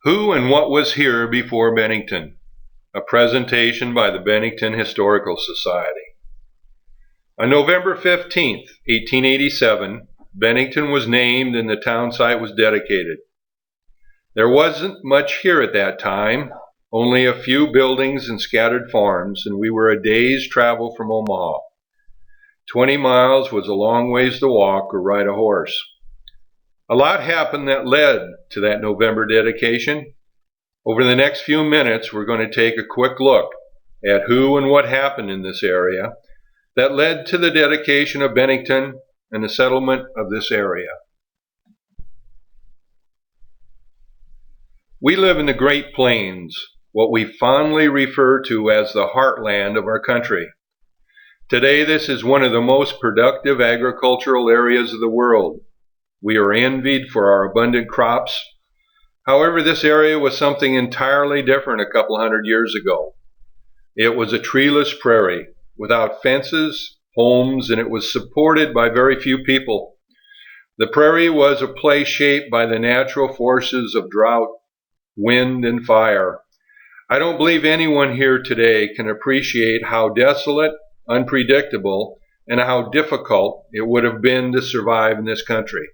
Who and what was here before Bennington? A presentation by the Bennington Historical Society. On November 15th, 1887, Bennington was named and the town site was dedicated. There wasn't much here at that time, only a few buildings and scattered farms, and we were a day's travel from Omaha. 20 miles was a long ways to walk or ride a horse. A lot happened that led to that November dedication. Over the next few minutes, we're going to take a quick look at who and what happened in this area that led to the dedication of Bennington and the settlement of this area. We live in the Great Plains, what we fondly refer to as the heartland of our country. Today, this is one of the most productive agricultural areas of the world. We are envied for our abundant crops. However, this area was something entirely different a couple hundred years ago. It was a treeless prairie without fences, homes, and it was supported by very few people. The prairie was a place shaped by the natural forces of drought, wind, and fire. I don't believe anyone here today can appreciate how desolate, unpredictable, and how difficult it would have been to survive in this country.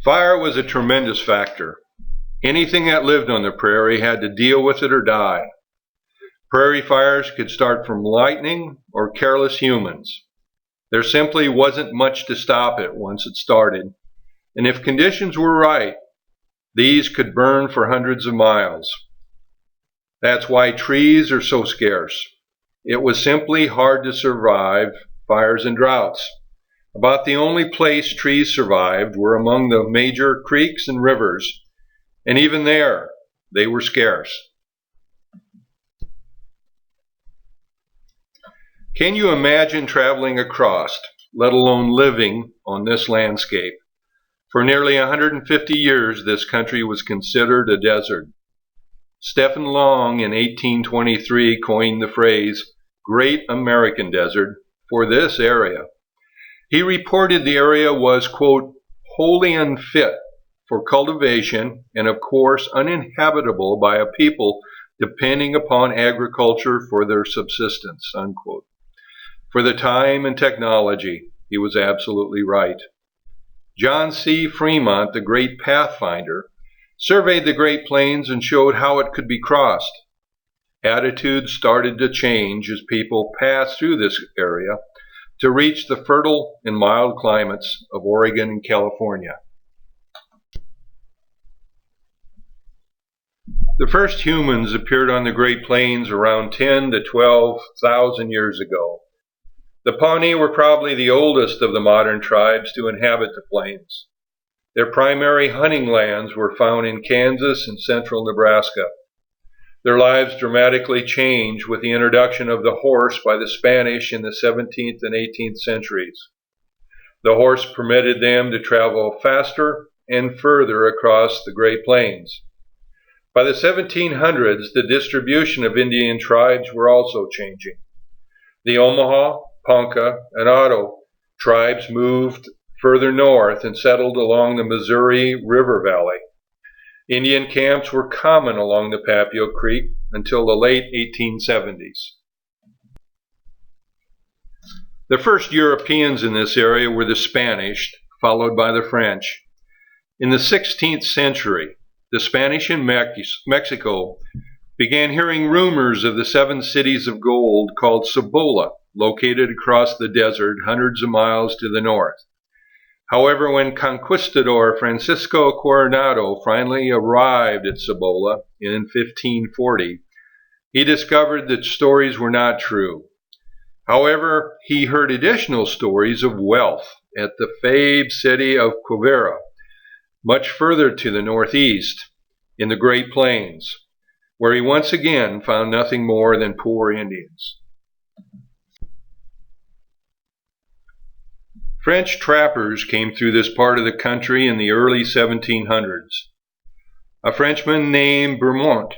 Fire was a tremendous factor. Anything that lived on the prairie had to deal with it or die. Prairie fires could start from lightning or careless humans. There simply wasn't much to stop it once it started, and if conditions were right, these could burn for hundreds of miles. That's why trees are so scarce. It was simply hard to survive fires and droughts. About the only place trees survived were among the major creeks and rivers, and even there, they were scarce. Can you imagine traveling across, let alone living on this landscape? For nearly 150 years, this country was considered a desert. Stephen Long in 1823 coined the phrase, Great American Desert, for this area. He reported the area was, quote, wholly unfit for cultivation and, of course, uninhabitable by a people depending upon agriculture for their subsistence, unquote. For the time and technology, he was absolutely right. John C. Fremont, the great pathfinder, surveyed the Great Plains and showed how it could be crossed. Attitudes started to change as people passed through this area to reach the fertile and mild climates of Oregon and California. The first humans appeared on the Great Plains around 10 to 12,000 years ago. The Pawnee were probably the oldest of the modern tribes to inhabit the plains. Their primary hunting lands were found in Kansas and central Nebraska. Their lives dramatically changed with the introduction of the horse by the Spanish in the 17th and 18th centuries. The horse permitted them to travel faster and further across the Great Plains. By the 1700s, the distribution of Indian tribes were also changing. The Omaha, Ponca, and Otto tribes moved further north and settled along the Missouri River Valley. Indian camps were common along the Papio Creek until the late 1870s. The first Europeans in this area were the Spanish, followed by the French. In the 16th century, the Spanish in Mexico began hearing rumors of the 7 cities of gold called Cibola, located across the desert hundreds of miles to the north. However, when Conquistador Francisco Coronado finally arrived at Cibola in 1540, he discovered that stories were not true. However, he heard additional stories of wealth at the famed city of Quivira, much further to the northeast in the Great Plains, where he once again found nothing more than poor Indians. French trappers came through this part of the country in the early 1700s. A Frenchman named Bermont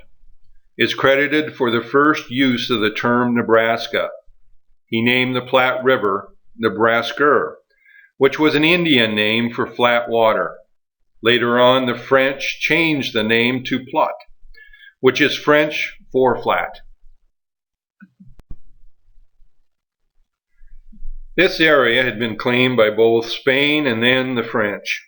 is credited for the first use of the term Nebraska. He named the Platte River Nebraska, which was an Indian name for flat water. Later on, the French changed the name to Platte, which is French for flat. This area had been claimed by both Spain and then the French.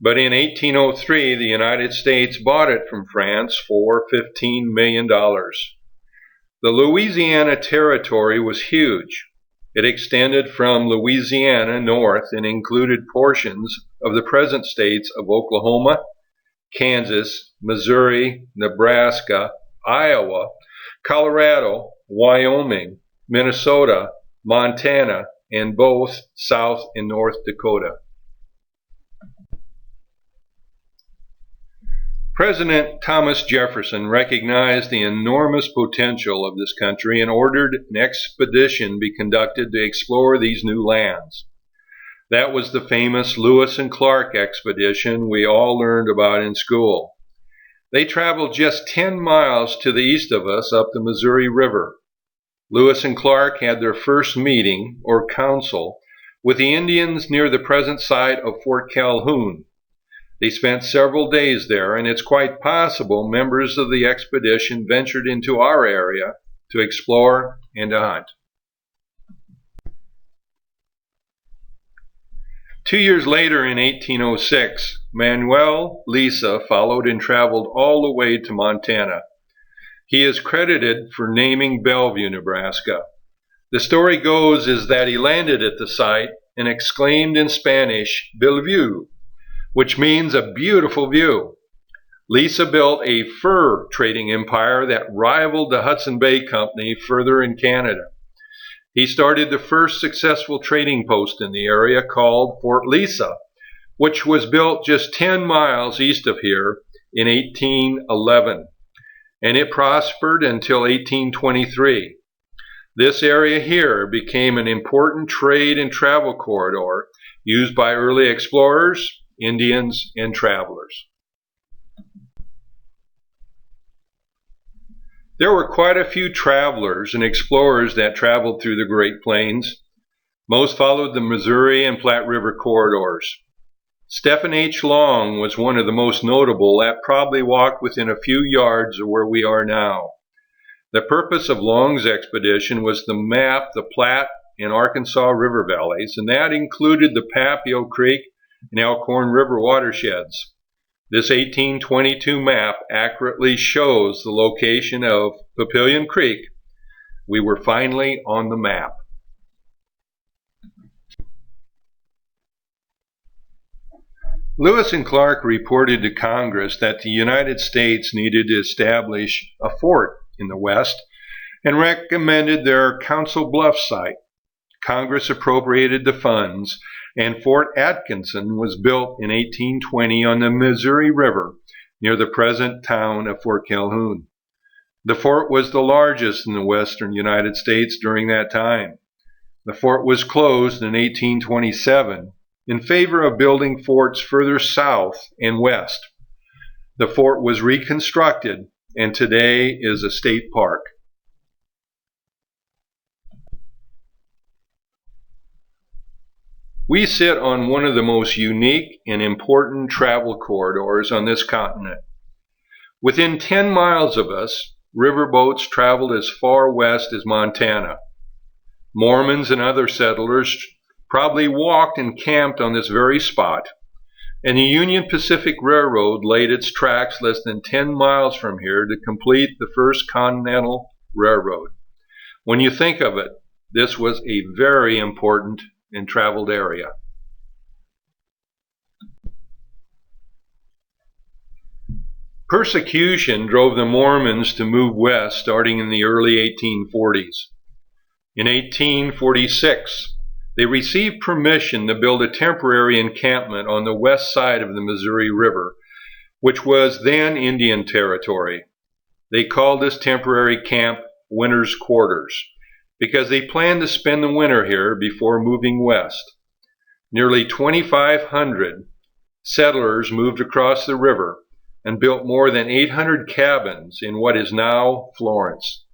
But in 1803, the United States bought it from France for $15 million. The Louisiana Territory was huge. It extended from Louisiana north and included portions of the present states of Oklahoma, Kansas, Missouri, Nebraska, Iowa, Colorado, Wyoming, Minnesota, Montana, and both South and North Dakota. President Thomas Jefferson recognized the enormous potential of this country and ordered an expedition be conducted to explore these new lands. That was the famous Lewis and Clark expedition we all learned about in school. They traveled just 10 miles to the east of us up the Missouri River. Lewis and Clark had their first meeting, or council, with the Indians near the present site of Fort Calhoun. They spent several days there, and it's quite possible members of the expedition ventured into our area to explore and to hunt. 2 years later, in 1806, Manuel Lisa followed and traveled all the way to Montana. He is credited for naming Bellevue, Nebraska. The story goes is that he landed at the site and exclaimed in Spanish, "Bellevue," which means a beautiful view. Lisa built a fur trading empire that rivaled the Hudson Bay Company further in Canada. He started the first successful trading post in the area called Fort Lisa, which was built just 10 miles east of here in 1811, and it prospered until 1823. This area here became an important trade and travel corridor used by early explorers, Indians, and travelers. There were quite a few travelers and explorers that traveled through the Great Plains. Most followed the Missouri and Platte River corridors. Stephen H. Long was one of the most notable that probably walked within a few yards of where we are now. The purpose of Long's expedition was to map the Platte and Arkansas River valleys, and that included the Papio Creek and Elkhorn River watersheds. This 1822 map accurately shows the location of Papillion Creek. We were finally on the map. Lewis and Clark reported to Congress that the United States needed to establish a fort in the West and recommended their Council Bluffs site. Congress appropriated the funds, and Fort Atkinson was built in 1820 on the Missouri River near the present town of Fort Calhoun. The fort was the largest in the western United States during that time. The fort was closed in 1827 in favor of building forts further south and west. The fort was reconstructed and today is a state park. We sit on one of the most unique and important travel corridors on this continent. Within 10 miles of us, riverboats traveled as far west as Montana. Mormons and other settlers probably walked and camped on this very spot, and the Union Pacific Railroad laid its tracks less than 10 miles from here to complete the first Continental Railroad. When you think of it, this was a very important and traveled area. Persecution drove the Mormons to move west starting in the early 1840s. In 1846, they received permission to build a temporary encampment on the west side of the Missouri River, which was then Indian Territory. They called this temporary camp Winter's Quarters, because they planned to spend the winter here before moving west. Nearly 2,500 settlers moved across the river and built more than 800 cabins in what is now Florence.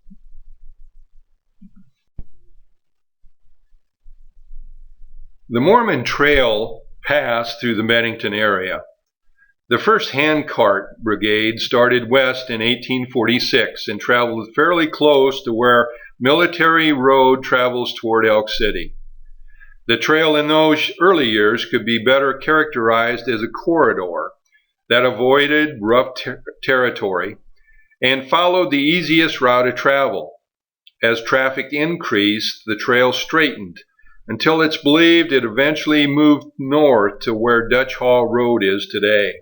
The Mormon Trail passed through the Bennington area. The first handcart brigade started west in 1846 and traveled fairly close to where Military Road travels toward Elk City. The trail in those early years could be better characterized as a corridor that avoided rough territory and followed the easiest route of travel. As traffic increased, the trail straightened until it's believed it eventually moved north to where Dutch Hall Road is today.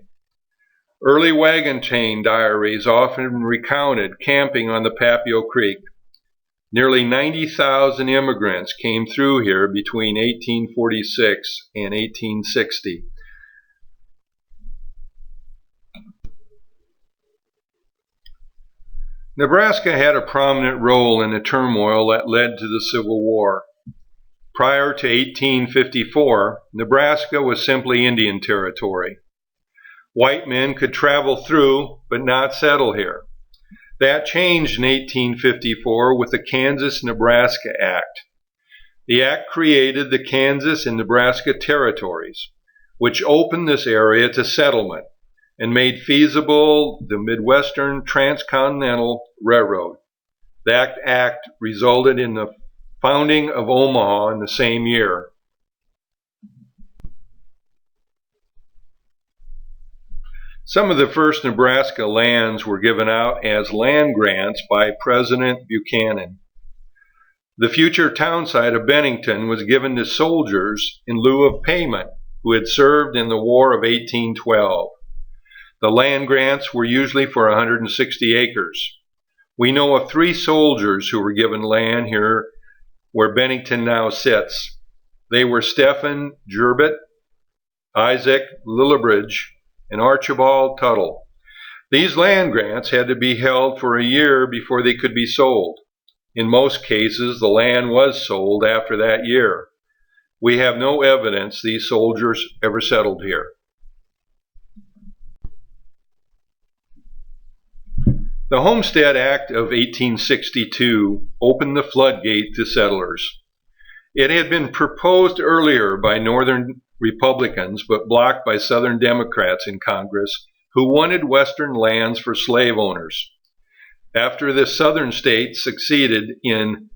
Early wagon train diaries often recounted camping on the Papio Creek. Nearly 90,000 immigrants came through here between 1846 and 1860. Nebraska had a prominent role in the turmoil that led to the Civil War. Prior to 1854, Nebraska was simply Indian territory. White men could travel through, but not settle here. That changed in 1854 with the KansasNebraska Act. The act created the Kansas and Nebraska territories, which opened this area to settlement and made feasible the Midwestern Transcontinental Railroad. That act resulted in the founding of Omaha in the same year. Some of the first Nebraska lands were given out as land grants by President Buchanan. The future town site of Bennington was given to soldiers in lieu of payment who had served in the War of 1812. The land grants were usually for 160 acres. We know of 3 soldiers who were given land here where Bennington now sits. They were Stephen Gerbit, Isaac Lillibridge, and Archibald Tuttle. These land grants had to be held for a year before they could be sold. In most cases, the land was sold after that year. We have no evidence these soldiers ever settled here. The Homestead Act of 1862 opened the floodgate to settlers. It had been proposed earlier by Northern Republicans, but blocked by Southern Democrats in Congress who wanted Western lands for slave owners. After the Southern states succeeded in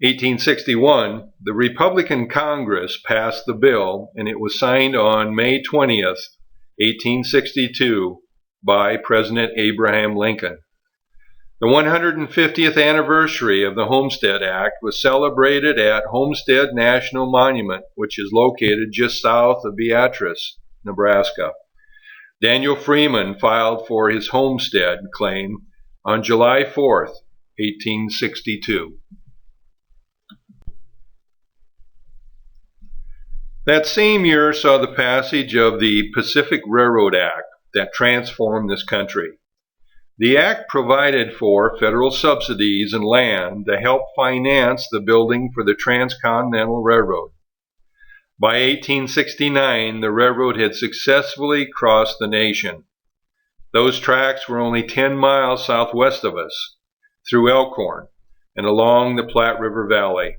1861, the Republican Congress passed the bill and it was signed on May 20th, 1862 by President Abraham Lincoln. The 150th anniversary of the Homestead Act was celebrated at Homestead National Monument, which is located just south of Beatrice, Nebraska. Daniel Freeman filed for his homestead claim on July 4th, 1862. That same year saw the passage of the Pacific Railroad Act that transformed this country. The act provided for federal subsidies and land to help finance the building for the Transcontinental Railroad. By 1869, the railroad had successfully crossed the nation. Those tracks were only 10 miles southwest of us, through Elkhorn and along the Platte River Valley.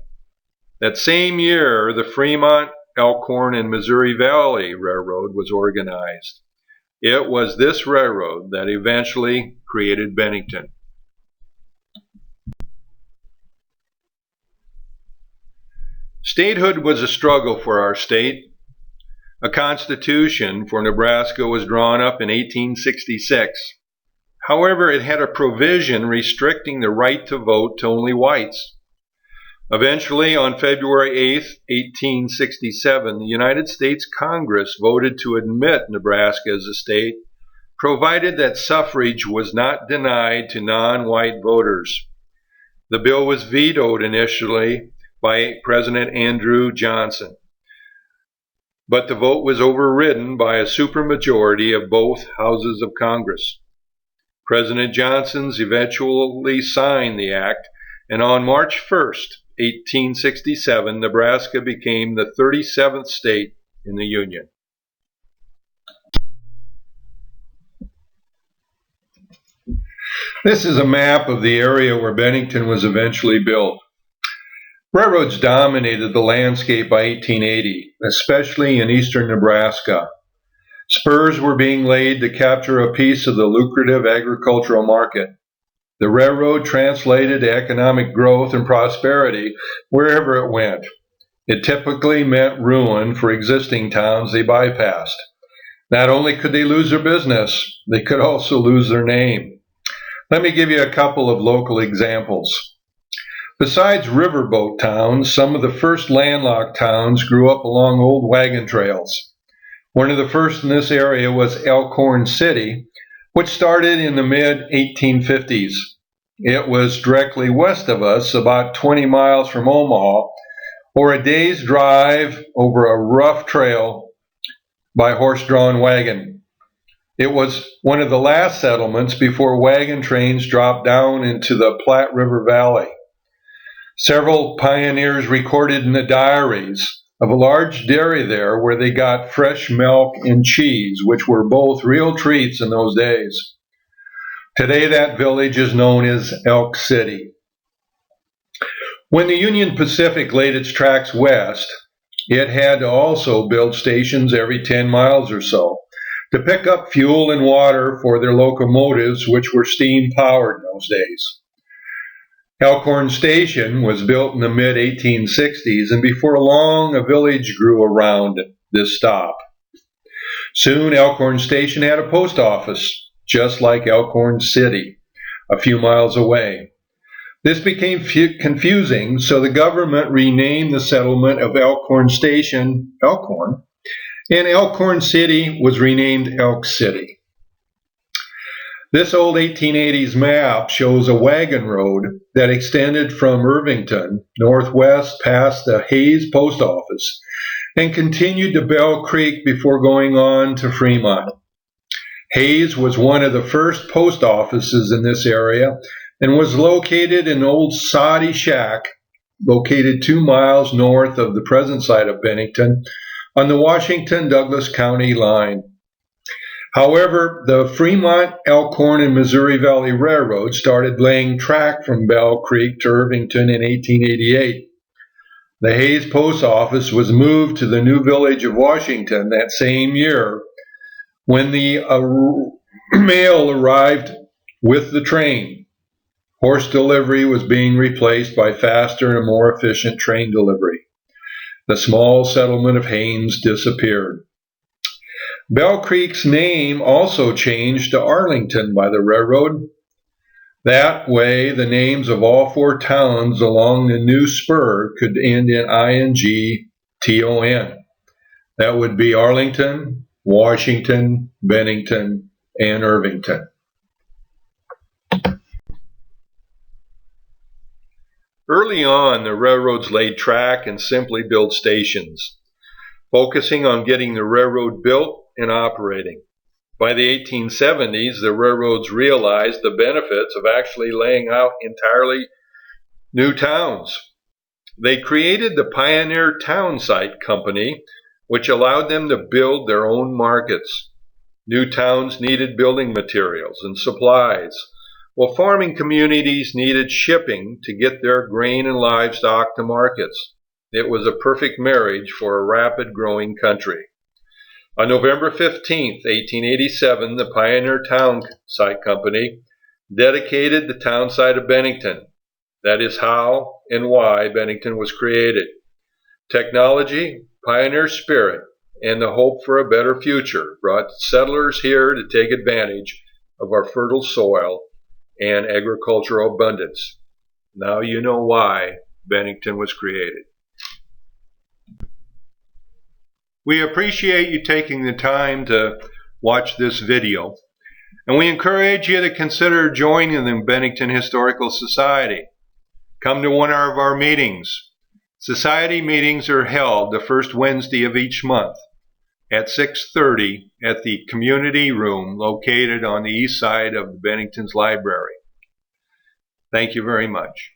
That same year, the Fremont, Elkhorn, and Missouri Valley Railroad was organized. It was this railroad that eventually created Bennington. Statehood was a struggle for our state. A constitution for Nebraska was drawn up in 1866. However, it had a provision restricting the right to vote to only whites. Eventually, on February 8, 1867, the United States Congress voted to admit Nebraska as a state, provided that suffrage was not denied to non-white voters. The bill was vetoed initially by President Andrew Johnson, but the vote was overridden by a supermajority of both houses of Congress. President Johnson eventually signed the act, and on March 1st, 1867, Nebraska became the 37th state in the Union. This is a map of the area where Bennington was eventually built. Railroads dominated the landscape by 1880, especially in eastern Nebraska. Spurs were being laid to capture a piece of the lucrative agricultural market. The railroad translated economic growth and prosperity wherever it went. It typically meant ruin for existing towns they bypassed. Not only could they lose their business, they could also lose their name. Let me give you a couple of local examples. Besides riverboat towns, some of the first landlocked towns grew up along old wagon trails. One of the first in this area was Elkhorn City, which started in the mid-1850s. It was directly west of us, about 20 miles from Omaha, or a day's drive over a rough trail by horse-drawn wagon. It was one of the last settlements before wagon trains dropped down into the Platte River Valley. Several pioneers recorded in the diaries of a large dairy there where they got fresh milk and cheese, which were both real treats in those days. Today that village is known as Elk City. When the Union Pacific laid its tracks west, it had to also build stations every 10 miles or so to pick up fuel and water for their locomotives, which were steam-powered in those days. Elkhorn Station was built in the mid-1860s, and before long a village grew around this stop. Soon Elkhorn Station had a post office, just like Elkhorn City, a few miles away. This became confusing, so the government renamed the settlement of Elkhorn Station Elkhorn, and Elkhorn City was renamed Elk City. This old 1880s map shows a wagon road that extended from Irvington northwest past the Hayes Post Office and continued to Bell Creek before going on to Fremont. Hayes was one of the first post offices in this area and was located in an old soddy shack located 2 miles north of the present site of Bennington on the Washington-Douglas County line. However, the Fremont, Elkhorn, and Missouri Valley Railroad started laying track from Bell Creek to Irvington in 1888. The Hayes Post Office was moved to the new village of Washington that same year when the mail arrived with the train. Horse delivery was being replaced by faster and more efficient train delivery. The small settlement of Haines disappeared. Bell Creek's name also changed to Arlington by the railroad. That way, the names of all 4 towns along the new spur could end in INGTON. That would be Arlington, Washington, Bennington, and Irvington. Early on, the railroads laid track and simply built stations, focusing on getting the railroad built and operating. By the 1870s, the railroads realized the benefits of actually laying out entirely new towns. They created the Pioneer Town Site Company, which allowed them to build their own markets. New towns needed building materials and supplies, while farming communities needed shipping to get their grain and livestock to markets. It was a perfect marriage for a rapid growing country. On November 15, 1887, the Pioneer Town Site Company dedicated the town site of Bennington. That is how and why Bennington was created. Technology, pioneer spirit, and the hope for a better future brought settlers here to take advantage of our fertile soil and agricultural abundance. Now you know why Bennington was created. We appreciate you taking the time to watch this video, and we encourage you to consider joining the Bennington Historical Society. Come to one of our meetings. Society meetings are held the first Wednesday of each month at 6:30 at the community room located on the east side of Bennington's library. Thank you very much.